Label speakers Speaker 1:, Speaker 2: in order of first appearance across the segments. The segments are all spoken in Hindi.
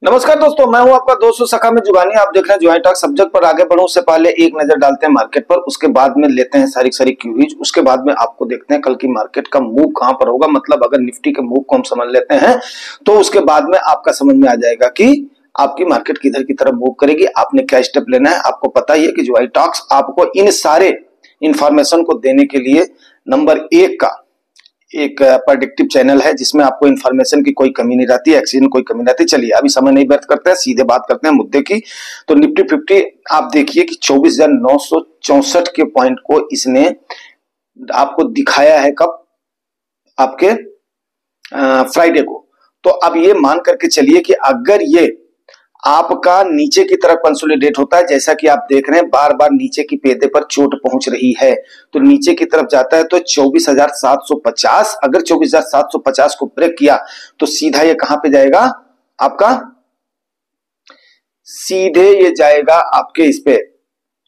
Speaker 1: नमस्कार दोस्तों, मैं हूं आपका दोस्त सखा में जुगानी। आप देख रहे हैं जुगानी टॉक। सब्जेक्ट पर आगे बढ़ूं उससे पहले एक नजर डालते हैं मार्केट पर, उसके बाद में लेते हैं सारी क्यूरीज, उसके बाद में आपको देखते हैं कल की मार्केट का मूव कहां पर होगा। मतलब अगर निफ्टी के मूव को हम समझ लेते हैं तो उसके बाद में आपका समझ में आ जाएगा कि आपकी मार्केट किधर की तरफ मूव करेगी, आपने क्या स्टेप लेना है। आपको पता ही है कि जुगानी टॉक्स आपको इन सारे इंफॉर्मेशन को देने के लिए नंबर 1 का एक प्रेडिक्टिव चैनल है, जिसमें आपको इन्फॉर्मेशन की कोई कमी नहीं रहती, एक्सीडेंट कोई कमी नहीं रहती। चलिए अभी समय नहीं व्यर्थ करते हैं, सीधे बात करते हैं मुद्दे की। तो निफ्टी 50 आप देखिए कि 24,964 के पॉइंट को इसने आपको दिखाया है कब, आपके फ्राइडे को। तो अब ये मान करके चलिए कि अगर ये आपका नीचे की तरफ कंसोलिडेट होता है, जैसा कि आप देख रहे हैं बार बार नीचे की पेदे पर चोट पहुंच रही है, तो नीचे की तरफ जाता है तो 24,750, अगर 24,750 को ब्रेक किया तो सीधा ये कहां पे जाएगा आपका, सीधे ये जाएगा आपके इस पे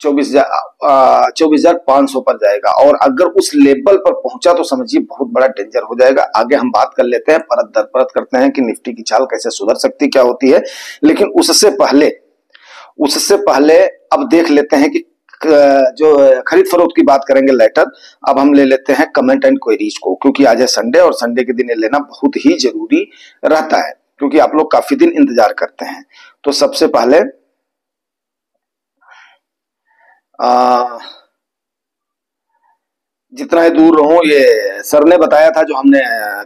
Speaker 1: 24,500 पर जाएगा। और अगर उस लेवल पर पहुंचा तो समझिए बहुत बड़ा डेंजर हो जाएगा। आगे हम बात कर लेते हैं, परत दर परत करते हैं कि निफ्टी की चाल कैसे सुधर सकती, क्या होती है। लेकिन उससे पहले अब देख लेते हैं कि जो खरीद फरोख्त की बात करेंगे लेटर। अब हम ले लेते हैं कमेंट एंड क्वेरीज को, क्योंकि आज है संडे और संडे के दिन लेना बहुत ही जरूरी रहता है, क्योंकि आप लोग काफी दिन इंतजार करते हैं। तो सबसे पहले जितना ही दूर रहूं, ये सर ने बताया था, जो हमने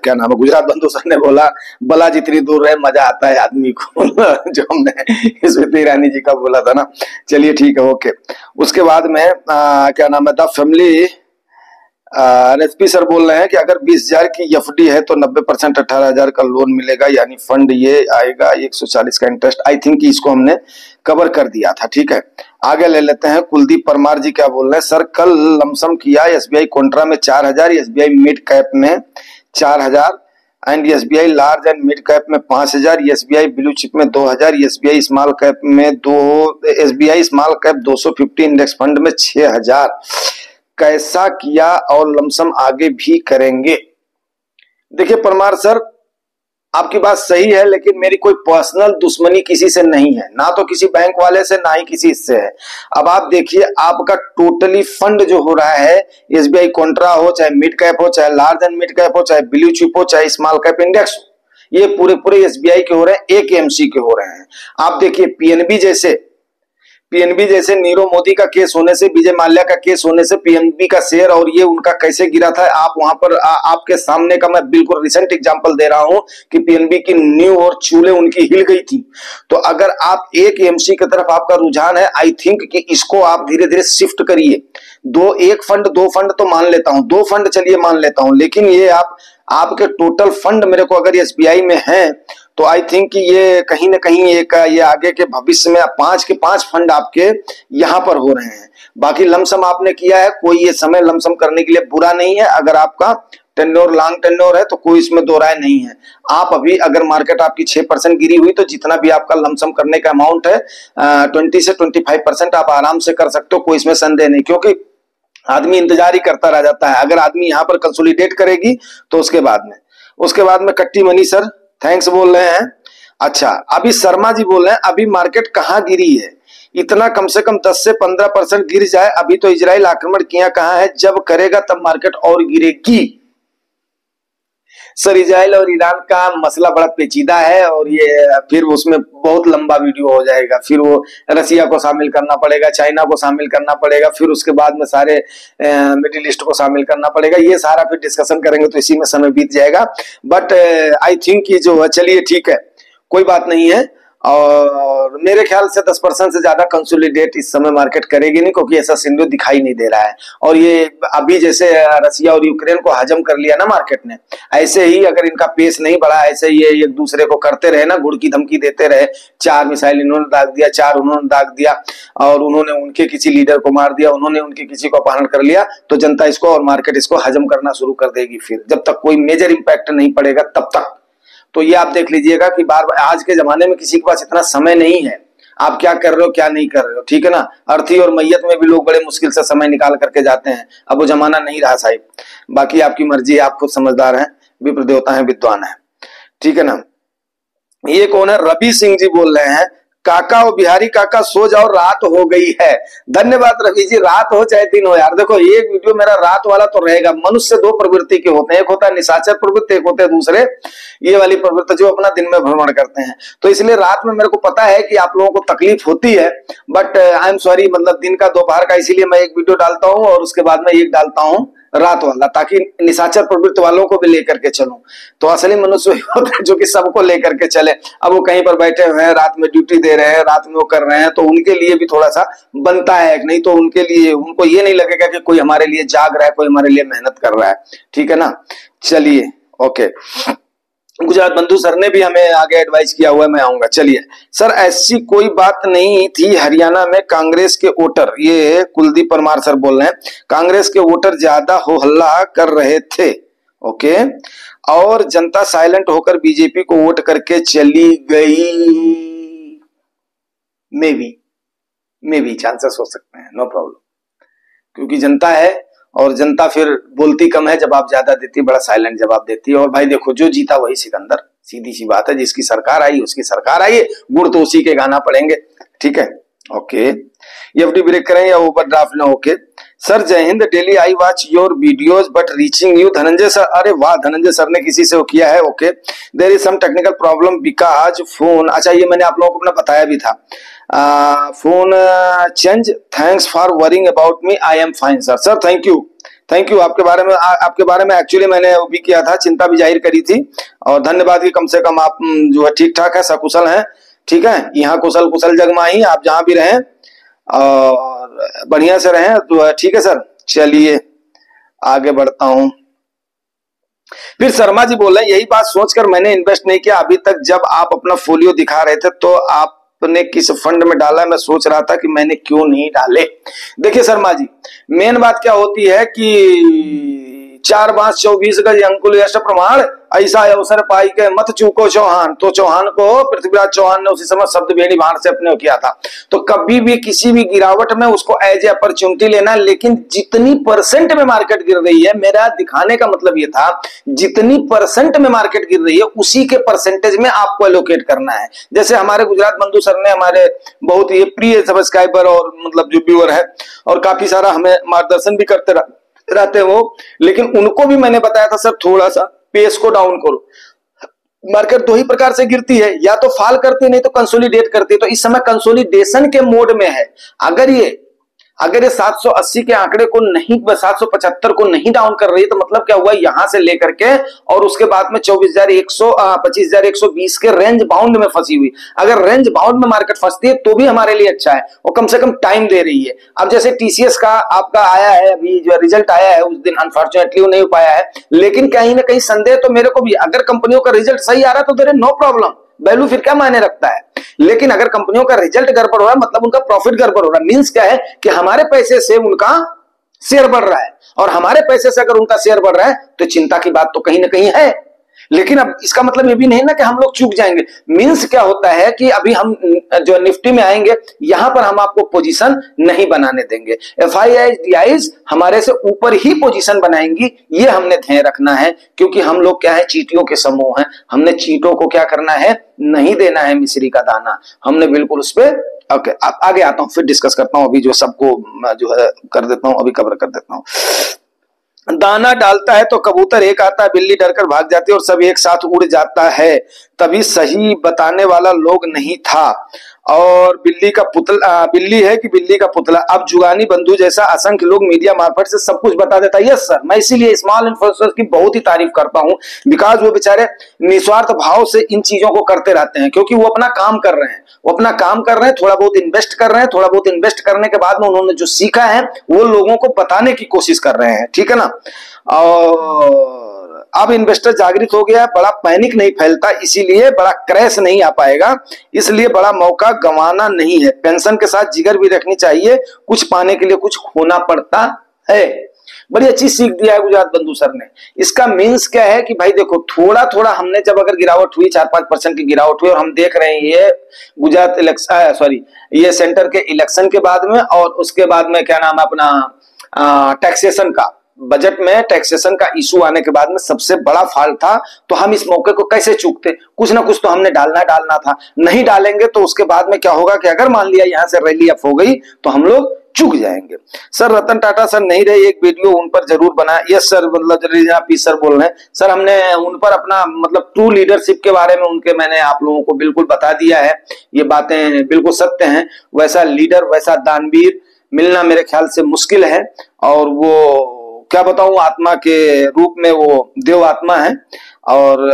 Speaker 1: क्या नाम है, गुजरात बंधु सर ने बोला, बला जितनी दूर रहे मजा आता है आदमी को जो हमने स्मृति ईरानी जी का बोला था ना। चलिए ठीक है, ओके। उसके बाद में क्या नाम है, द फैमिली एसपी सर बोल रहे हैं कि अगर 20,000 की एफडी है तो 90% 18,000 का लोन मिलेगा, यानी फंड ये आएगा 140 का इंटरेस्ट। आई थिंक इसको हमने कवर कर दिया था, ठीक है। आगे ले लेते हैं, कुलदीप परमार जी क्या बोल रहे हैं, सर कल लमसम किया एसबीआई कॉन्ट्रा में 4,000, एसबीआई मिड कैप में 4,000 and SBI large and mid cap में 5,000, एसबीआई ब्लू चिप में 2,000, एसबीआई स्मॉल कैप में SBI small cap 250 index fund में 6,000 कैसा किया और लमसम आगे भी करेंगे। देखिए परमार सर, आपकी बात सही है, लेकिन मेरी कोई पर्सनल दुश्मनी किसी से नहीं है, ना तो किसी बैंक वाले से, ना ही किसी से है। अब आप देखिए आपका टोटली फंड जो हो रहा है, एसबीआई कॉन्ट्रा हो, चाहे मिड कैप हो, चाहे लार्ज एंड मिड कैप हो, चाहे ब्लू चिप हो, चाहे स्मॉल कैप इंडेक्स हो, ये पूरे एसबीआई के हो रहे हैं, एक एमसी के हो रहे हैं। आप देखिए पीएनबी जैसे नीरव मोदी का केस होने से, विजय माल्या का केस होने से पीएनबी का शेयर और ये उनका कैसे गिरा था, आप वहां पर आपके सामने का मैं बिल्कुल रिसेंट एग्जांपल दे रहा हूं कि पीएनबी की नींव और चूल्हे उनकी हिल गई थी। तो अगर आप एक एमसी की तरफ आपका रुझान है, आई थिंक कि इसको आप धीरे धीरे शिफ्ट करिए। एक फंड दो फंड तो मान लेता हूं, 2 फंड चलिए मान लेता हूं, लेकिन ये आपके टोटल फंड मेरे को अगर एसबीआई में है तो आई थिंक कि ये कहीं ना कहीं एक ये आगे के भविष्य में 5 के 5 फंड आपके यहाँ पर हो रहे हैं। बाकी लमसम आपने किया है, कोई ये समय लमसम करने के लिए बुरा नहीं है। अगर आपका टेन्योर लॉन्ग टेन्योर है तो कोई इसमें दो राय नहीं है। आप अभी अगर मार्केट आपकी 6% गिरी हुई तो जितना भी आपका लमसम करने का अमाउंट है 20 से 25% आप आराम से कर सकते हो, कोई इसमें संदेह नहीं, क्योंकि आदमी इंतजार ही करता रह जाता है। अगर आदमी यहाँ पर कंसोलिडेट करेगी तो उसके बाद में कट्टी मनी सर थैंक्स बोल रहे हैं। अच्छा, अभी शर्मा जी बोल रहे हैं अभी मार्केट कहाँ गिरी है, इतना कम से कम 10 से 15% गिर जाए। अभी तो इजराइल आक्रमण किया कहाँ है, जब करेगा तब मार्केट और गिरेगी। सर इजराइल और ईरान का मसला बड़ा पेचीदा है और ये फिर उसमें बहुत लंबा वीडियो हो जाएगा। फिर वो रसिया को शामिल करना पड़ेगा, चाइना को शामिल करना पड़ेगा, फिर उसके बाद में सारे मिडिल ईस्ट को शामिल करना पड़ेगा। ये सारा फिर डिस्कशन करेंगे तो इसी में समय बीत जाएगा। बट आई थिंक कि जो है, चलिए ठीक है, कोई बात नहीं है। और मेरे ख्याल से 10% से ज्यादा कंसोलिडेट इस समय मार्केट करेगी नहीं, क्योंकि ऐसा सिनेरियो दिखाई नहीं दे रहा है। और ये अभी जैसे रसिया और यूक्रेन को हजम कर लिया ना मार्केट ने, ऐसे ही अगर इनका पेस नहीं बढ़ा, ऐसे ही ये एक दूसरे को करते रहे ना, गुड़ की धमकी देते रहे, 4 मिसाइल इन्होंने दाग दिया, 4 उन्होंने दाग दिया, और उन्होंने उनके किसी लीडर को मार दिया, उन्होंने उनके किसी को अपहरण कर लिया, तो जनता इसको और मार्केट इसको हजम करना शुरू कर देगी। फिर जब तक कोई मेजर इंपैक्ट नहीं पड़ेगा तब तक। तो ये आप देख लीजिएगा कि बार बार आज के जमाने में किसी के पास इतना समय नहीं है, आप क्या कर रहे हो क्या नहीं कर रहे हो, ठीक है ना। अर्थी और मैयत में भी लोग बड़े मुश्किल से समय निकाल करके जाते हैं, अब वो जमाना नहीं रहा साहिब। बाकी आपकी मर्जी है, आप खुद समझदार हैं, विप्र देवता हैं, विद्वान हैं, ठीक है ना। ये कौन है? रवि सिंह जी बोल रहे हैं, काका और बिहारी काका सो जाओ रात हो गई है। धन्यवाद रवि जी, रात हो चाहे दिन हो यार। देखो एक वीडियो मेरा रात वाला तो रहेगा। मनुष्य दो प्रवृत्ति के होते हैं, एक होता है निशाचर प्रवृत्ति, एक होते हैं दूसरे ये वाली प्रवृत्ति जो अपना दिन में भ्रमण करते हैं। तो इसलिए रात में मेरे को पता है कि आप लोगों को तकलीफ होती है, बट आई एम सॉरी, मतलब दिन का दोपहर का, इसीलिए मैं एक वीडियो डालता हूँ और उसके बाद में एक डालता हूँ रात वाला, ताकि निशाचर प्रवृत्ति वालों को भी लेकर के चलूं। तो असली मनुष्य होता है जो कि सबको लेकर के चले। अब वो कहीं पर बैठे हुए हैं, रात में ड्यूटी दे रहे हैं, रात में वो कर रहे हैं, तो उनके लिए भी थोड़ा सा बनता है, नहीं तो उनके लिए, उनको ये नहीं लगेगा कि कोई हमारे लिए जाग रहा है, कोई हमारे लिए मेहनत कर रहा है। ठीक है ना? चलिए ओके। गुजरात बंधु सर ने भी हमें आगे एडवाइस किया हुआ है, मैं आऊंगा। चलिए सर, ऐसी कोई बात नहीं थी हरियाणा में कांग्रेस के वोटर, ये कुलदीप परमार सर बोल रहे हैं, कांग्रेस के वोटर ज्यादा हो हल्ला कर रहे थे, ओके, और जनता साइलेंट होकर बीजेपी को वोट करके चली गई। मे बी चांसेस हो सकते हैं, नो प्रॉब्लम, क्योंकि जनता है और जनता फिर बोलती कम है, जवाब ज्यादा देती है, बड़ा साइलेंट जवाब देती है। और भाई देखो, जो जीता वही सिकंदर, सीधी सी बात है, जिसकी सरकार आई उसकी सरकार आई है, गुड़ तो उसी के गाना पड़ेंगे। ठीक है, ओके। एफडी ब्रेक करें या ओवरड्राफ्ट ना? ओके सर, जय Hind, daily I watch your videos but reaching you, Dhananjay sir. अरे वाह, धनंजय सर ने किसी से वो किया है, okay. There is some technical problem because phone, अच्छा ये मैंने आप लोगों को अपना बताया भी था, phone change, thanks for worrying about me, I am fine sir. Sir thank you आपके बारे में एक्चुअली मैंने वो भी किया था, चिंता भी जाहिर करी थी, और धन्यवाद कि कम से कम आप जो है ठीक ठाक है, सकुशल हैं। ठीक है, यहाँ कुशल जगमाही, आप जहां भी रहें और बढ़िया से रहें, तो ठीक है सर। चलिए आगे बढ़ता हूं। फिर शर्मा जी बोल रहे हैं, यही बात सोचकर मैंने इन्वेस्ट नहीं किया अभी तक। जब आप अपना फोलियो दिखा रहे थे तो आपने किस फंड में डाला? मैं सोच रहा था कि मैंने क्यों नहीं डाले। देखिए शर्मा जी, मेन बात क्या होती है कि 4 बांस 24 गज अंकुल यश प्रमाण, ऐसा अवसर पाई के मत चूको चौहान। तो चौहान को पृथ्वीराज चौहान ने उसी समय शब्द बेड़ी भार से अपने किया था। तो कभी भी किसी भी गिरावट में उसको एज ए अपॉर्चुनिटी लेना, लेकिन जितनी परसेंट में मार्केट गिर रही है, मेरा दिखाने का मतलब ये था, जितनी परसेंट में मार्केट गिर रही है उसी के परसेंटेज में आपको एलोकेट करना है। जैसे हमारे गुजरात बंधु सर ने, हमारे बहुत ही प्रिय सब्सक्राइबर और मतलब जो व्यूअर है, और काफी सारा हमें मार्गदर्शन भी करते रहते वो, लेकिन उनको भी मैंने बताया था सर थोड़ा सा पेस को डाउन करो। मार्केट दो ही प्रकार से गिरती है, या तो फॉल करती है, नहीं तो कंसोलिडेट करती है। तो इस समय कंसोलिडेशन के मोड में है। अगर ये 780 के आंकड़े को नहीं, 775 को नहीं डाउन कर रही है, तो मतलब क्या हुआ, यहां से लेकर के और उसके बाद में 25,120 के रेंज बाउंड में फंसी हुई। अगर रेंज बाउंड में मार्केट फंसती है तो भी हमारे लिए अच्छा है, वो कम से कम टाइम दे रही है। अब जैसे टीसीएस का आपका आया है, अभी जो रिजल्ट आया है, उस दिन अनफॉर्चुनेटली वो नहीं हो पाया है, लेकिन कहीं ना कहीं संदेह तो मेरे को भी, अगर कंपनियों का रिजल्ट सही आ रहा है तो there is no problem, value फिर क्या मायने रखता है। लेकिन अगर कंपनियों का रिजल्ट गड़बड़ हो रहा है, मतलब उनका प्रॉफिट गड़बड़ हो रहा है, मींस क्या है कि हमारे पैसे से उनका शेयर बढ़ रहा है, और हमारे पैसे से अगर उनका शेयर बढ़ रहा है तो चिंता की बात तो कहीं ना कहीं है। लेकिन अब इसका मतलब ये भी नहीं ना कि हम लोग चूक जाएंगे। मींस क्या होता है कि अभी हम जो निफ्टी में आएंगे, यहां पर हम आपको पोजीशन नहीं बनाने देंगे। एफआईआई डीआईज हमारे से ऊपर ही पोजीशन बनाएंगी, ये हमने ध्यान रखना है, क्योंकि हम लोग क्या है, चींटियों के समूह हैं। हमने चींटों को क्या करना है, नहीं देना है मिश्री का दाना, हमने बिल्कुल उस पर ओके। आगे आता हूं, फिर डिस्कस करता हूं। अभी जो सबको जो है कर देता हूं, अभी कवर कर देता हूं। दाना डालता है तो कबूतर एक आता है, बिल्ली डरकर भाग जाती है और सब एक साथ उड़ जाता है। तभी सही बताने वाला लोग नहीं था, और बिल्ली का पुतला, बिल्ली है कि बिल्ली का पुतला। अब जुगानी बंधु जैसा असंख्य लोग मीडिया मार्फत से सब कुछ बता देता है। यस सर, मैं इसीलिए स्मॉल इन्फ्लुएंसर्स की बहुत ही तारीफ करता हूं, बिकॉज वो बेचारे निस्वार्थ भाव से इन चीजों को करते रहते हैं, क्योंकि वो अपना काम कर रहे हैं, थोड़ा बहुत इन्वेस्ट कर रहे हैं, थोड़ा बहुत इन्वेस्ट करने के बाद में उन्होंने जो सीखा है वो लोगों को बताने की कोशिश कर रहे हैं। ठीक है ना? और अब इन्वेस्टर जागृत हो गया है, बड़ा पैनिक नहीं फैलता, इसीलिए बड़ा क्रैश नहीं आ पाएगा, इसलिए बड़ा मौका गंवाना नहीं है। पेंशन के साथ जिगर भी रखनी चाहिए, कुछ पाने के लिए कुछ खोना पड़ता है। बड़ी अच्छी सीख दिया है गुजरात बंधु सर ने। इसका मीन्स क्या है कि भाई देखो, थोड़ा थोड़ा हमने जब अगर गिरावट हुई, 4-5% की गिरावट हुई, और हम देख रहे हैं ये गुजरात इलेक्शन, सॉरी ये सेंटर के इलेक्शन के बाद में, और उसके बाद में क्या नाम है अपना टैक्सेशन का, बजट में टैक्सेशन का इशू आने के बाद में सबसे बड़ा फॉल्ट था, तो हम इस मौके को कैसे चूकते? कुछ ना कुछ तो हमने डालना था, नहीं डालेंगे तो उसके बाद में क्या होगा कि अगर मान लिया यहां से रैली अप हो गई तो हम लोग चूक जाएंगे। सर रतन टाटा सर नहीं रहे, एक वीडियो उन पर जरूर बना। यस सर, मतलब आप सर बोल रहे हैं सर, हमने उन पर अपना मतलब ट्रू लीडरशिप के बारे में उनके मैंने आप लोगों को बिल्कुल बता दिया है, ये बातें बिल्कुल सत्य हैं। वैसा लीडर वैसा दानवीर मिलना मेरे ख्याल से मुश्किल है, और वो क्या बताऊं, आत्मा के रूप में वो देव आत्मा है। और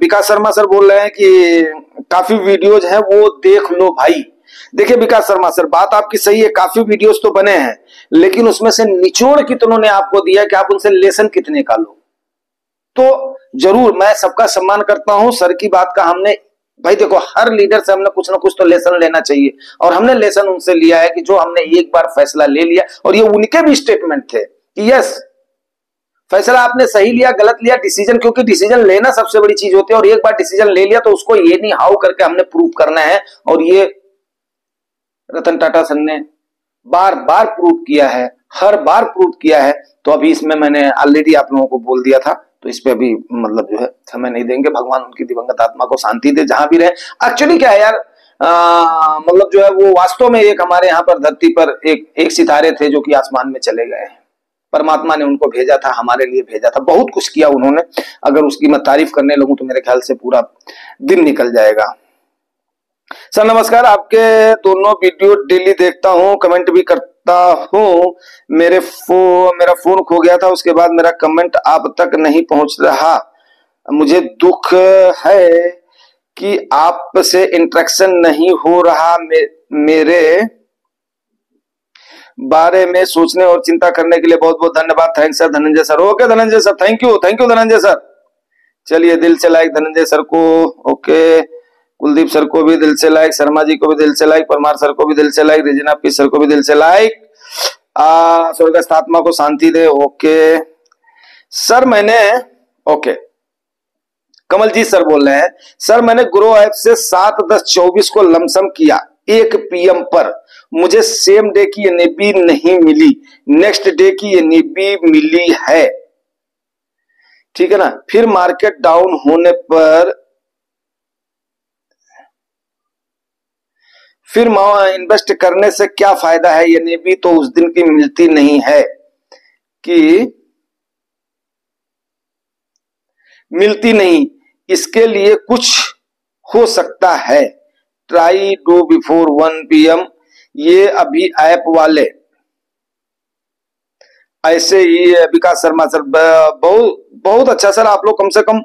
Speaker 1: विकास शर्मा सर बोल रहे हैं कि काफी वीडियोज हैं वो देख लो भाई। देखिए विकास शर्मा सर, बात आपकी सही है, काफी वीडियोस तो बने हैं, लेकिन उसमें से निचोड़ कितनों ने आपको दिया कि आप उनसे लेसन कितने का लो। तो जरूर मैं सबका सम्मान करता हूं, सर की बात का हमने भाई देखो हर लीडर से हमने कुछ ना कुछ तो लेसन लेना चाहिए, और हमने लेसन उनसे लिया है कि जो हमने एक बार फैसला ले लिया, और ये उनके भी स्टेटमेंट थे कि यस फैसला आपने सही लिया गलत लिया, डिसीजन, क्योंकि डिसीजन लेना सबसे बड़ी चीज होती है, और एक बार डिसीजन ले लिया तो उसको ये नहीं हाउ करके हमने प्रूव करना है। और ये रतन टाटा सर ने बार बार प्रूव किया है, हर बार प्रूव किया है। तो अभी इसमें मैंने ऑलरेडी आप लोगों को बोल दिया था, तो इस पे अभी मतलब जो है समय नहीं देंगे। भगवान उनकी दिवंगत आत्मा को शांति दे जहां भी रहे। एक्चुअली क्या है यार, मतलब जो है वो वास्तव में एक हमारे यहाँ पर धरती पर एक सितारे थे जो कि आसमान में चले गए हैं। परमात्मा ने उनको भेजा था, हमारे लिए भेजा था, बहुत कुछ किया उन्होंने। अगर उसकी मैं तारीफ करने लगूं तो मेरे ख्याल से पूरा दिन निकल जाएगा। सर नमस्कार, आपके दोनों वीडियो डेली देखता हूँ, कमेंट भी करता हूँ। मेरा फोन खो गया था, उसके बाद मेरा कमेंट आप तक नहीं पहुंच रहा। मुझे दुख है कि आपसे इंटरेक्शन नहीं हो रहा। मेरे बारे में सोचने और चिंता करने के लिए बहुत बहुत धन्यवाद। Thanks sir Dhananjay sir. Okay Dhananjay sir, thank you Dhananjay sir. चलिए दिल से लाइक धनंजय सर को, ओके। कुलदीप सर को भी दिल से लाइक, शर्मा जी को भी दिल से लाइक, परमार सर को भी दिल से लाइक, रिजना पी सर को भी दिल से लाइक। स्वर्गस्थ आत्मा को शांति दे, ओके सर। मैंने ओके कमलजीत सर बोल रहे हैं, सर मैंने ग्रो ऐप से 7/10/24 को लमसम किया 1 PM पर, मुझे सेम डे की एनएबी नहीं मिली, नेक्स्ट डे की एनएबी मिली है, ठीक है ना। फिर मार्केट डाउन होने पर फिर इन्वेस्ट करने से क्या फायदा है, एनएबी तो उस दिन की मिलती नहीं है कि मिलती नहीं, इसके लिए कुछ हो सकता है। Try do before 1 PM। ये अभी ऐप वाले ऐसे ही विकास शर्मा सर, बहुत अच्छा सर, आप लोग कम से कम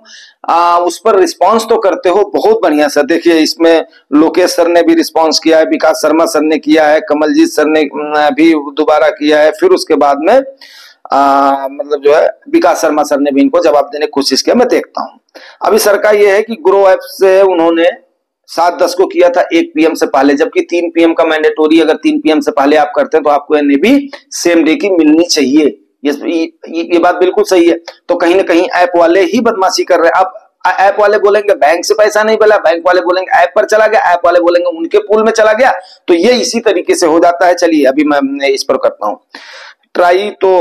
Speaker 1: उस पर रिस्पांस तो करते हो, बहुत बढ़िया सर। देखिए इसमें लोकेश सर ने भी रिस्पांस किया है, विकास शर्मा सर ने किया है, कमलजीत सर ने भी दोबारा किया है, फिर उसके बाद में मतलब जो है विकास शर्मा सर ने भी इनको जवाब देने की कोशिश किया। मैं देखता हूं अभी सर का ये है कि ग्रो ऐप से उन्होंने 7/10 को किया था 1 PM से पहले, जबकि 3 PM का मैंडेटोरी, अगर 3 PM से पहले आप करते हैं तो आपको एनएबी सेम डे की मिलनी चाहिए। ये बात बिल्कुल सही है। तो कहीं ना कहीं ऐप वाले ही बदमाशी कर रहे हैं। आप ऐप वाले बोलेंगे बैंक से पैसा नहीं मिला, बैंक वाले बोलेंगे ऐप पर चला गया, ऐप वाले बोलेंगे उनके पूल में चला गया, तो ये इसी तरीके से हो जाता है। चलिए अभी मैं इस पर करता हूं try to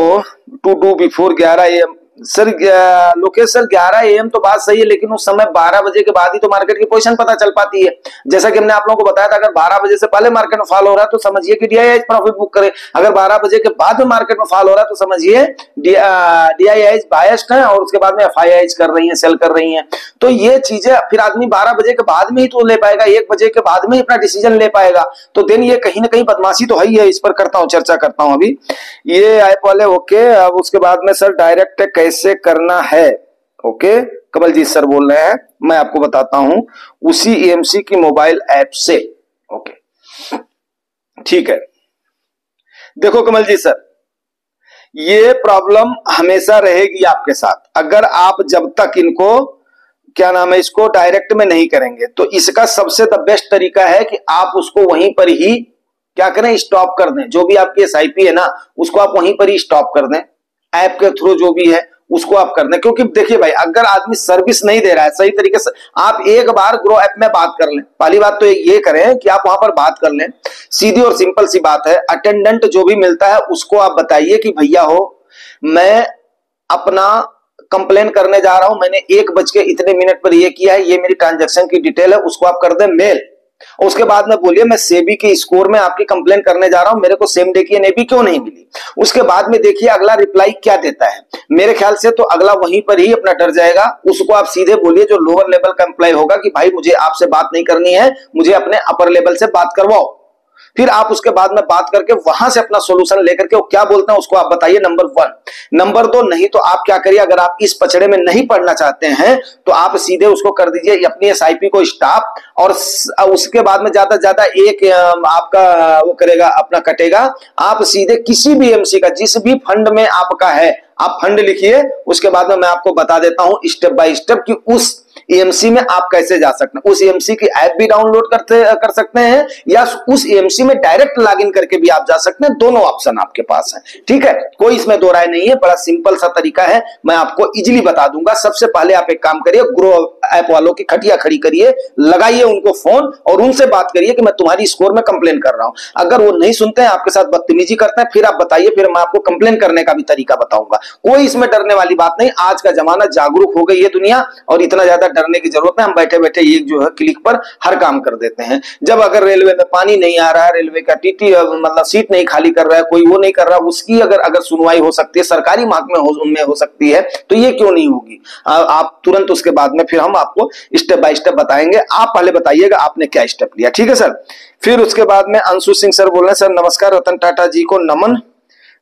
Speaker 1: do before 11 AM। Sir Lokesh sir 11 AM तो बात सही है, लेकिन उस समय 12 बजे के बाद ही तो मार्केट की पोजीशन पता चल पाती है। जैसा कि हमने आप लोगों को बताया था, अगर 12 बजे से पहले मार्केट में फॉल हो रहा है तो समझिए कि डीआईआईज प्रॉफिट बुक करे, अगर 12 बजे के बाद में मार्केट में फॉल हो रहा है तो समझिए डीआईआईज बायस्ड है, और उसके बाद में एफआईआईज कर रही है, सेल कर रही है। तो ये चीजें फिर आदमी 12 बजे के बाद में ही तो ले पाएगा, 1 बजे के बाद में ही अपना डिसीजन ले पाएगा। तो देन ये कहीं ना कहीं बदमाशी तो है ही है। इस पर करता हूं, चर्चा करता हूं अभी ये ऐप वाले, ओके। अब उसके बाद में सर डायरेक्ट कैसे करना है, ओके कमलजीत सर बोल रहे हैं, मैं आपको बताता हूं उसी एएमसी की मोबाइल ऐप से, ओके ठीक है। देखो कमलजीत सर, ये प्रॉब्लम हमेशा रहेगी आपके साथ, अगर आप जब तक इनको क्या नाम है इसको डायरेक्ट में नहीं करेंगे। तो इसका सबसे द बेस्ट तरीका है कि आप उसको वहीं पर ही क्या करें, स्टॉप कर दें। जो भी आपकी एसआईपी है ना, उसको आप वहीं पर ही स्टॉप कर दें, ऐप के थ्रू जो भी है उसको आप कर दें। क्योंकि देखिए भाई, अगर आदमी सर्विस नहीं दे रहा है सही तरीके से, आप एक बार ग्रो ऐप में बात कर लें। पहली बात तो ये करें कि आप वहां पर बात कर लें, सीधी और सिंपल सी बात है। अटेंडेंट जो भी मिलता है उसको आप बताइए कि भैया हो, मैं अपना कंप्लेन करने जा रहा हूं, मैंने 1 बज के इतने मिनट पर ये किया है, ये मेरी ट्रांजैक्शन की डिटेल है, उसको आप कर दें मेल। उसके बाद में बोलिए मैं सेबी के स्कोर में आपकी कंप्लेन करने जा रहा हूं, मेरे को सेम डे की एनएबी क्यों नहीं मिली। उसके बाद में देखिए अगला रिप्लाई क्या देता है। मेरे ख्याल से तो अगला वहीं पर ही अपना डर जाएगा। उसको आप सीधे बोलिए, जो लोअर लेवल का एम्प्लॉय होगा, कि भाई मुझे आपसे बात नहीं करनी है, मुझे अपने अपर लेवल से बात करवाओ। फिर आप उसके बाद में बात करके वहां से अपना सोल्यूशन लेकर के वो क्या बोलते हैं उसको आप बताइए, नंबर 1। नंबर 2, नहीं तो आप क्या करिए, अगर आप इस पचड़े में नहीं पढ़ना चाहते हैं तो आप सीधे उसको कर दीजिए अपनी एसआईपी को स्टॉप, और उसके बाद में ज्यादा से ज्यादा एक आपका वो करेगा, अपना कटेगा। आप सीधे किसी भी एमसी का, जिस भी फंड में आपका है, आप फंड लिखिए। उसके बाद में मैं आपको बता देता हूं स्टेप बाय स्टेप कि उस एएमसी में आप कैसे जा सकते हैं। उस एएमसी की ऐप भी डाउनलोड कर सकते हैं, या उस एएमसी में डायरेक्ट लॉगिन करके भी आप जा सकते हैं। दोनों ऑप्शन आपके पास है, ठीक है, कोई इसमें दो राय नहीं है। बड़ा सिंपल सा तरीका है, मैं आपको इजीली बता दूंगा। सबसे पहले आप एक काम करिए, ग्रो ऐप वालों की खटिया खड़ी करिए, लगाइए उनको फोन और उनसे बात करिए कि मैं तुम्हारी स्कोर में कंप्लेन कर रहा हूं। अगर वो नहीं सुनते हैं, आपके साथ बदतमीजी करते हैं, फिर आप बताइए, फिर मैं आपको कंप्लेन करने का भी तरीका बताऊंगा। कोई इसमें डरने वाली बात नहीं। आज का जमाना जागरूक हो गई है दुनिया, और इतना ज्यादा डरने की जरूरत है। हम बैठे बैठे एक जो है क्लिक पर हर काम कर देते हैं। जब अगर रेलवे में पानी नहीं आ रहा है, रेलवे का टीटी मतलब सीट नहीं खाली कर रहा है, कोई वो नहीं कर रहा, उसकी अगर सुनवाई हो सकती है, सरकारी महकमे में हो सकती है, तो ये क्यों नहीं होगी। आप तुरंत उसके बाद में फिर हम आपको स्टेप बाय स्टेप बताएंगे। आप पहले बताइएगा आपने क्या स्टेप लिया, ठीक है सर। फिर उसके बाद में अंशु सिंह सर बोल रहे हैं, सर नमस्कार, रतन टाटा जी को नमन।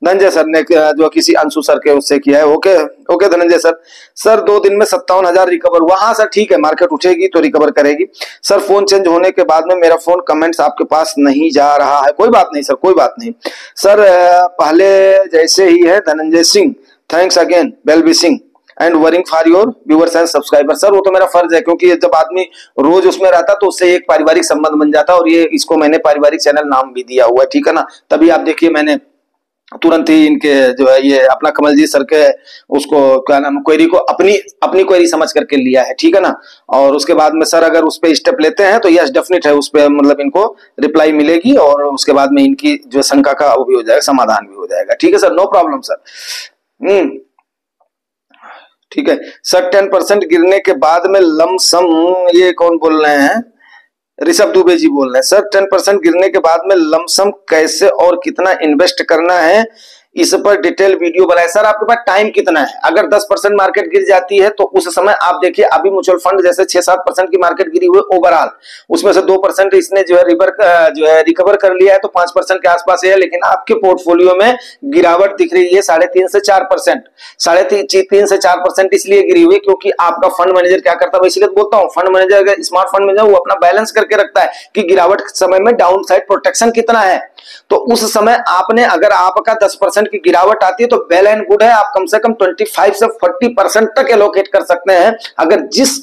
Speaker 1: धनंजय सर ने जो किसी अंशु सर के उससे किया है। Okay okay Dhananjay sir. Sir 2 दिन में 57,000 रिकवर हुआ। हाँ सर ठीक है, मार्केट उठेगी तो रिकवर करेगी। सर फोन चेंज होने के बाद में मेरा फोन कमेंट्स आपके पास नहीं जा रहा है। कोई बात नहीं सर, कोई बात नहीं सर, पहले जैसे ही है। Dhananjay Singh, thanks again, well wishing and worrying for your viewers and subscriber. Sir वो तो मेरा फर्ज है, क्योंकि जब आदमी रोज उसमें रहता तो उससे एक पारिवारिक संबंध बन जाता, और ये इसको मैंने पारिवारिक चैनल नाम भी दिया हुआ है, ठीक है ना। तभी आप देखिए मैंने तुरंत ही इनके जो है ये अपना कमलजीत सर के उसको क्या नाम क्वेरी को अपनी अपनी क्वेरी समझ करके लिया है, ठीक है ना। और उसके बाद में सर अगर उस पर स्टेप लेते हैं तो यस डेफिनेट है, उस पर मतलब इनको रिप्लाई मिलेगी, और उसके बाद में इनकी जो शंका का वो भी हो जाएगा, समाधान भी हो जाएगा, ठीक है सर, नो प्रॉब्लम सर। ठीक है सर। 10% गिरने के बाद में लमसम, ये कौन बोल रहे हैं, ऋषभ दुबे जी बोल रहे हैं। सर 10% गिरने के बाद में लमसम कैसे और कितना इन्वेस्ट करना है, इस पर डिटेल वीडियो बनाए। सर आपके पास टाइम कितना है। अगर 10% मार्केट गिर जाती है तो उस समय आप देखिए, अभी म्यूचुअल फंड जैसे 6-7% की मार्केट गिरी हुई ओवरऑल, उसमें से 2% इसने जो है रिकवर कर लिया है, तो 5% के आसपास है। लेकिन आपके पोर्टफोलियो में गिरावट दिख रही है 3.5 से 4%। 3.5 से 4% इसलिए गिरी हुई क्योंकि आपका फंड मैनेजर क्या करता है, इसलिए बोलता हूं फंड मैनेजर, अगर स्मार्ट फंड मैनेजर, वो अपना बैलेंस करके रखता है कि गिरावट के समय में डाउन साइड प्रोटेक्शन कितना है। तो उस समय आपने, अगर आपका 10% की गिरावट आती है तो वेल एंड गुड है, आप कम से कम 25 से 40% तक एलोकेट कर सकते हैं। अगर जिस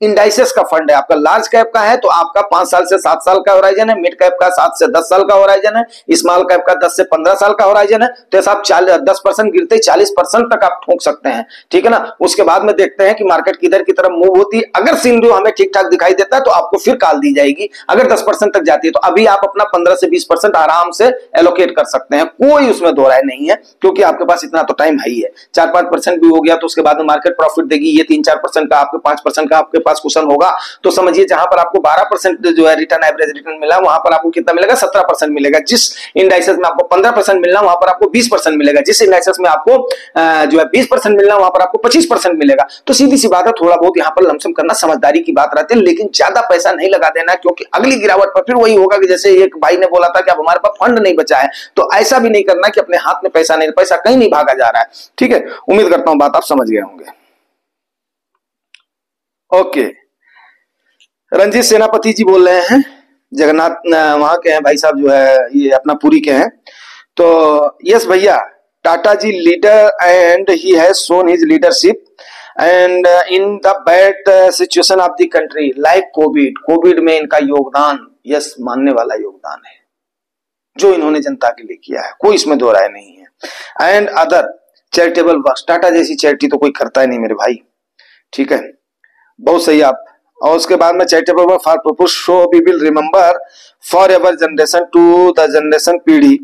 Speaker 1: इंडाइसेस का फंड है आपका लार्ज कैप का है तो आपका 5 साल से 7 साल का होराइजन है, मिड कैप का 7 से 10 साल का होराइजन है, स्मॉल कैप का 10 से 15 साल का होराइजन है। तो ऐसा आप 10% गिरते ही 40% तक आप ठोक सकते हैं, ठीक है ना। उसके बाद में देखते हैं कि मार्केट किधर की तरफ मूव होती है। अगर सिनेरियो हमें ठीक ठाक दिखाई देता है तो आपको फिर कॉल दी जाएगी। अगर 10% तक जाती है तो अभी आप अपना 15 से 20% आराम से एलोकेट कर सकते हैं, कोई उसमें दो राय नहीं है, क्योंकि आपके पास इतना तो टाइम है ही है। 4-5% भी हो गया तो उसके बाद में मार्केट प्रॉफिट देगी। ये 3-4% का आपके 5% का आपके पास कुशन होगा, तो समझिए जहां पर आपको 12% जो है रिटर्न, एवरेज रिटर्न मिला, वहां पर आपको कितना मिलेगा, 17% मिलेगा। जिस इंडाइसेस में आपको 15% मिलना, वहां पर आपको 20% मिलेगा। जिस इंडाइसेस में आपको जो है 20% मिलना, वहां पर आपको 25% मिलेगा। तो सीधी सी बात है, थोड़ा बहुत यहां पर लमसम करना समझदारी की बात रहती है, लेकिन ज्यादा पैसा नहीं लगा देना, क्योंकि अगली गिरावट पर फिर वही होगा कि जैसे एक भाई ने बोला था कि अब हमारे पास फंड नहीं बचा है, तो ऐसा भी नहीं करना कि अपने हाथ में पैसा नहीं, पैसा कहीं नहीं भागा जा रहा है, ठीक है। उम्मीद करता हूं बात आप समझ गए होंगे। ओके, रंजीत सेनापति जी बोल रहे हैं, जगन्नाथ वहां के हैं भाई साहब, जो है ये अपना पुरी के हैं। तो यस भैया, Tata ji leader and he has shown his leadership and in the bad situation of the country like Covid में इनका योगदान यस मानने वाला योगदान है जो इन्होंने जनता के लिए किया है, कोई इसमें दो राय नहीं है। And other charitable work, Tata जैसी चैरिटी तो कोई करता ही नहीं मेरे भाई, ठीक है, बहुत सही आप। और उसके बाद में charitable work for purpose so we will remember forever generation to the generation, पीढ़ी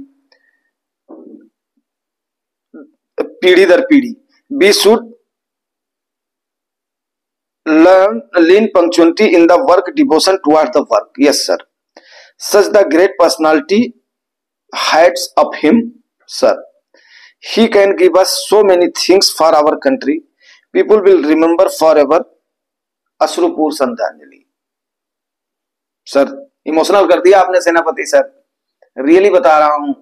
Speaker 1: दर पीढ़ी we should lean punctuality in the work, devotion towards the work. Yes sir, such the great personality heads of him sir, he can give us so many things for our country, people will remember forever. अश्रुपूर श्रद्धांजलि। सर इमोशनल कर दिया आपने सेनापति सर, रियली बता रहा हूं।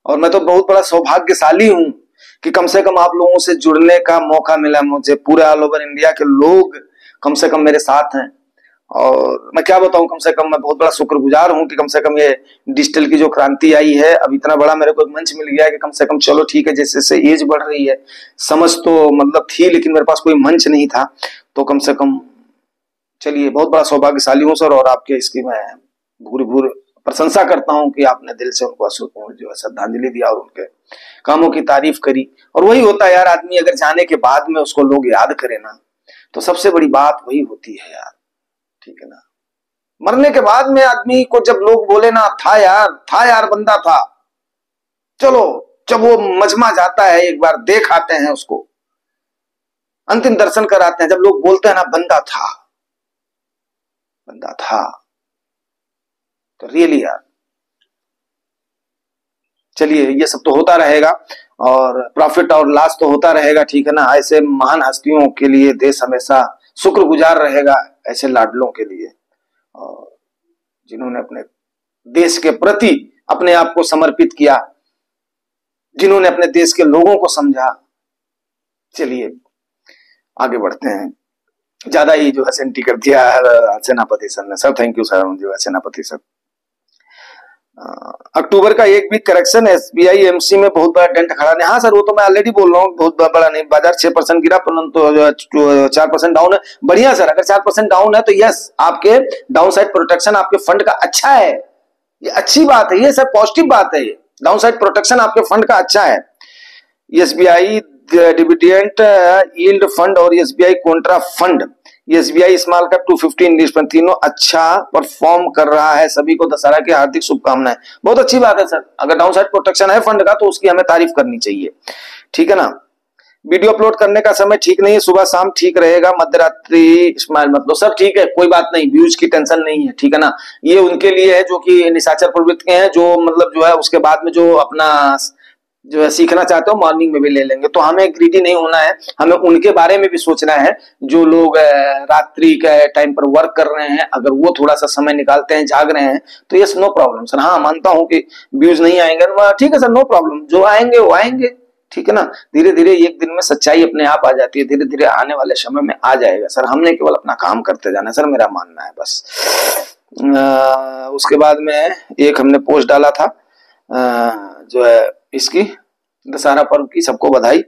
Speaker 1: और मैं तो बहुत बड़ा सौभाग्यशाली हूं कि कम से कम आप लोगों से जुड़ने का मौका मिला मुझे। पूरे ऑल ओवर इंडिया के लोग कम से कम मेरे साथ हैं, और मैं क्या बताऊं, कम से कम मैं बहुत बड़ा शुक्रगुजार हूं कि कम से कम ये डिजिटल की जो क्रांति आई है, अब इतना बड़ा मेरे को एक मंच मिल गया है कि कम से कम चलो ठीक है, जैसे जैसे एज बढ़ रही है, समझ तो मतलब थी लेकिन मेरे पास कोई मंच नहीं था, तो कम से कम चलिए बहुत बड़ा सौभाग्यशाली हूं सर। और आपके इसकी मैं भूरी भूरी प्रशंसा करता हूं कि आपने दिल से उनको अश्रुपूर्ण जो है श्रद्धांजलि दिया और उनके कामों की तारीफ करी। और वही होता है यार, आदमी अगर जाने के बाद में उसको लोग याद करें ना, तो सबसे बड़ी बात वही होती है यार, ठीक है ना। मरने के बाद में आदमी को जब लोग बोले ना, था यार बंदा था, चलो जब वो मजमा जाता है एक बार देख आते हैं उसको, अंतिम दर्शन कराते हैं, जब लोग बोलते हैं ना बंदा था, तो रियली यार चलिए ये सब तो होता रहेगा, और प्रॉफिट और लॉस तो होता रहेगा, ठीक है ना। ऐसे महान हस्तियों के लिए देश हमेशा शुक्रगुजार रहेगा, ऐसे लाडलों के लिए, और जिन्होंने अपने देश के प्रति अपने आप को समर्पित किया, जिन्होंने अपने देश के लोगों को समझा। चलिए आगे बढ़ते हैं, ज्यादा ही जो है सेंटी कर दिया सेनापति सर ने। सर थैंक यू सर, जो है सेनापति सर। अक्टूबर का एक वीक करेक्शन, एसबीआई एमसी में बहुत बड़ा डेंट खड़ा है। हाँ सर वो तो मैं ऑलरेडी बोल रहा हूँ, बहुत बड़ा नहीं, बाजार 6% गिरा, परंतु 4% डाउन है। बढ़िया सर, अगर 4% डाउन है तो यस, आपके डाउन साइड प्रोटेक्शन आपके फंड का अच्छा है, ये अच्छी बात है, ये सर पॉजिटिव बात है, ये डाउन साइड प्रोटेक्शन आपके फंड का अच्छा है। एसबीआई डिविडेंड यील्ड फंड और SBI Contra fund, SBI small cap 250 index पर तीनों अच्छा परफॉर्म कर रहा है। सभी को दशहरा की हार्दिक शुभकामनाएं। बहुत अच्छी बात है सर, अगर डाउन साइड प्रोटेक्शन है फंड का तो उसकी हमें तारीफ करनी चाहिए, ठीक है ना। वीडियो अपलोड करने का समय ठीक नहीं है, सुबह शाम ठीक रहेगा, मध्यरात्रि स्माइल मत लो। सर ठीक है, कोई बात नहीं, व्यूज की टेंशन नहीं है, ठीक है ना। ये उनके लिए है जो कि निशाचर प्रवृत्ति के हैं, जो मतलब जो है उसके बाद में जो अपना जो है सीखना चाहते हो मॉर्निंग में भी ले लेंगे। तो हमें ग्रीडी नहीं होना है, हमें उनके बारे में भी सोचना है जो लोग रात्रि के टाइम पर वर्क कर रहे हैं, अगर वो थोड़ा सा समय निकालते हैं, जाग रहे हैं, तो यस नो प्रॉब्लम सर। हाँ मानता हूं कि व्यूज नहीं आएंगे, ठीक है सर, नो प्रॉब्लम, जो आएंगे वो आएंगे, ठीक है ना। धीरे धीरे एक दिन में सच्चाई अपने आप आ जाती है, धीरे धीरे आने वाले समय में आ जाएगा सर। हमने केवल अपना काम करते जाना है सर, मेरा मानना है बस। उसके बाद में एक हमने पोस्ट डाला था जो है इसकी दशहरा पर्व की, सबको बधाई।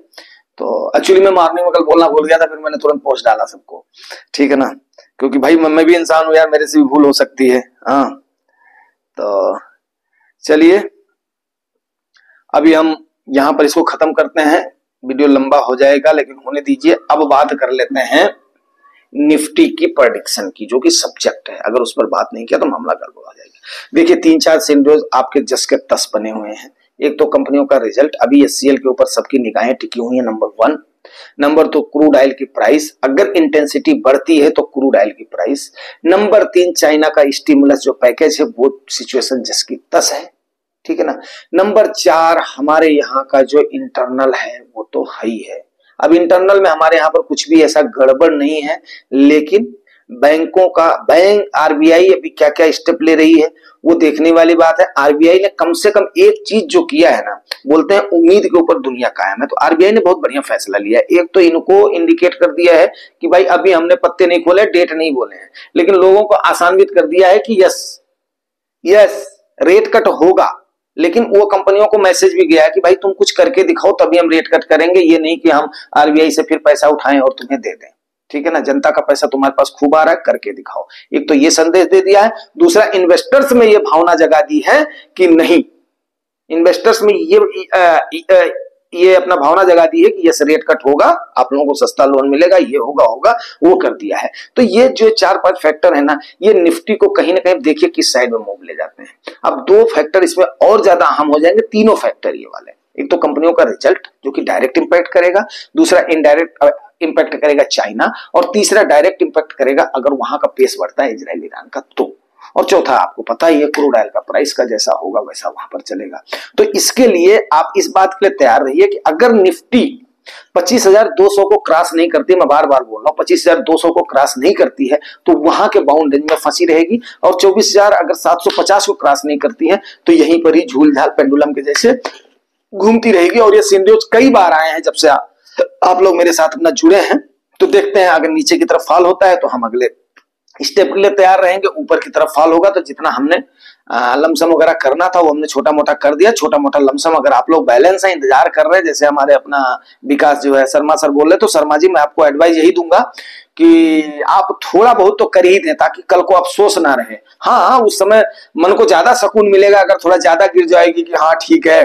Speaker 1: तो एक्चुअली मैं मॉर्निंग में कल बोलना भूल गया था, फिर मैंने तुरंत पोस्ट डाला सबको, ठीक है ना, क्योंकि भाई मैं भी इंसान हूं यार, मेरे से भी भूल हो सकती है। हाँ तो चलिए अभी हम यहाँ पर इसको खत्म करते हैं, वीडियो लंबा हो जाएगा लेकिन होने दीजिए। अब बात कर लेते हैं निफ्टी की प्रेडिक्शन की, जो कि सब्जेक्ट है, अगर उस पर बात नहीं किया तो मामला गड़बड़ हो जाएगा। देखिए 3-4 सिनेरियोज आपके जस के तस बने हुए हैं। एक तो कंपनियों का रिजल्ट, अभी एचसीएल के ऊपर सबकी निगाहें टिकी हुई है, नंबर 1। नंबर 2 क्रूड ऑयल की प्राइस, अगर इंटेंसिटी बढ़ती है तो क्रूड ऑयल की प्राइस। नंबर 3 चाइना का स्टिमुलस जो पैकेज है वो सिचुएशन जिसकी तस है, ठीक है ना। नंबर 4 हमारे यहाँ का जो इंटरनल है वो तो है ही है। अब इंटरनल में हमारे यहाँ पर कुछ भी ऐसा गड़बड़ नहीं है, लेकिन बैंकों का आरबीआई अभी क्या क्या स्टेप ले रही है वो देखने वाली बात है। आरबीआई ने कम से कम एक चीज जो किया है ना, बोलते हैं उम्मीद के ऊपर दुनिया कायम है, तो आरबीआई ने बहुत बढ़िया फैसला लिया है। एक तो इनको इंडिकेट कर दिया है कि भाई अभी हमने पत्ते नहीं खोले, डेट नहीं बोले हैं, लेकिन लोगों को आसान्वित कर दिया है कि यस रेट कट होगा, लेकिन वो कंपनियों को मैसेज भी गया है कि भाई तुम कुछ करके दिखाओ तभी हम रेट कट करेंगे, ये नहीं कि हम आरबीआई से फिर पैसा उठाएं और तुम्हें दे दें, ठीक है ना। जनता का पैसा तुम्हारे पास खूब आ रहा है, करके दिखाओ। एक तो ये संदेश दे दिया है। दूसरा, इन्वेस्टर्स में ये भावना जगा दी है कि नहीं, इन्वेस्टर्स में ये अपना भावना जगा दी है कि यस रेट कट होगा, आप लोगों को सस्ता लोन मिलेगा, ये होगा वो कर दिया है। तो ये जो 4-5 फैक्टर है ना, ये निफ्टी को कहीं ना कहीं देखिए किस साइड में मूव ले जाते हैं। अब 2 फैक्टर इसमें और ज्यादा अहम हो जाएंगे, तीनों फैक्टर ये वाले, एक तो कंपनियों का रिजल्ट जो कि डायरेक्ट इंपैक्ट करेगा, दूसरा इनडायरेक्ट इंपैक्ट करेगा चाइना, और तीसरा डायरेक्ट इंपैक्ट करेगा अगर वहां का पेस बढ़ता है इजराइल ईरान का तो, और चौथा आपको पता ही है क्रूड ऑयल का प्राइस का जैसा होगा वैसा वहां पर चलेगा। तो इसके लिए आप इस बात के लिए तैयार रहिए कि अगर निफ्टी 25,200 को क्रॉस नहीं करती, मैं बार बार बोल रहा हूं 25,200 को क्रॉस नहीं करती है तो वहां के बाउंड रेंज में फंसी रहेगी, और 24,000 अगर 750 को क्रॉस नहीं करती है तो यहीं पर ही झूल झाल पेंडुलम के जैसे घूमती रहेगी। और ये सिनेरियोज कई बार आए हैं जब से आप लोग मेरे साथ अपना जुड़े हैं। तो देखते हैं अगर नीचे की तरफ फॉल होता है तो हम अगले स्टेप के लिए तैयार रहेंगे, ऊपर की तरफ फॉल होगा तो जितना हमने लमसम वगैरह करना था वो हमने छोटा मोटा कर दिया, छोटा मोटा लमसम। अगर आप लोग बैलेंस है इंतजार कर रहे हैं, जैसे हमारे अपना विकास जो है शर्मा सर बोल रहे, तो शर्मा जी मैं आपको एडवाइस यही दूंगा कि आप थोड़ा बहुत तो कर ही दें ताकि कल को अफसोस ना रहे। हाँ, उस समय मन को ज्यादा सुकून मिलेगा अगर थोड़ा ज्यादा गिर जाएगी कि हाँ ठीक है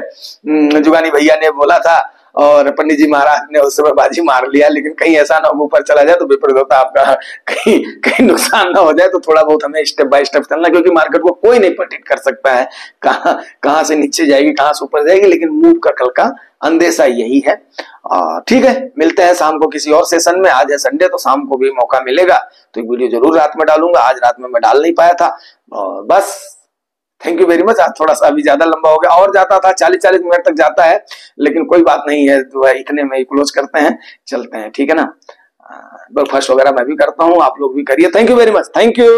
Speaker 1: जुगानी भैया ने बोला था और पंडित जी महाराज ने उस समय बाजी मार लिया, लेकिन कहीं ऐसा ना हो ऊपर चला जाए तो विपरीत होता आपका कहीं कहीं नुकसान ना हो जाए। तो थोड़ा बहुत हमें स्टेप बाय स्टेप चलना, क्योंकि मार्केट को कोई नहीं प्रेडिक्ट कर सकता है कहां से नीचे जाएगी कहां से ऊपर जाएगी, लेकिन मूव का कल का अंदेशा यही है। ठीक है, मिलते हैं शाम को किसी और सेशन में। आज है संडे तो शाम को भी मौका मिलेगा तो एक वीडियो जरूर रात में डालूंगा, आज रात में मैं डाल नहीं पाया था। और बस थैंक यू वेरी मच। आज थोड़ा सा अभी ज्यादा लंबा हो गया, और जाता था 40-40 मिनट तक जाता है, लेकिन कोई बात नहीं है, तो इतने में ही क्लोज करते हैं, चलते हैं, ठीक है ना। ब्रेकफास्ट वगैरह मैं भी करता हूँ, आप लोग भी करिए। Thank you very much, thank you.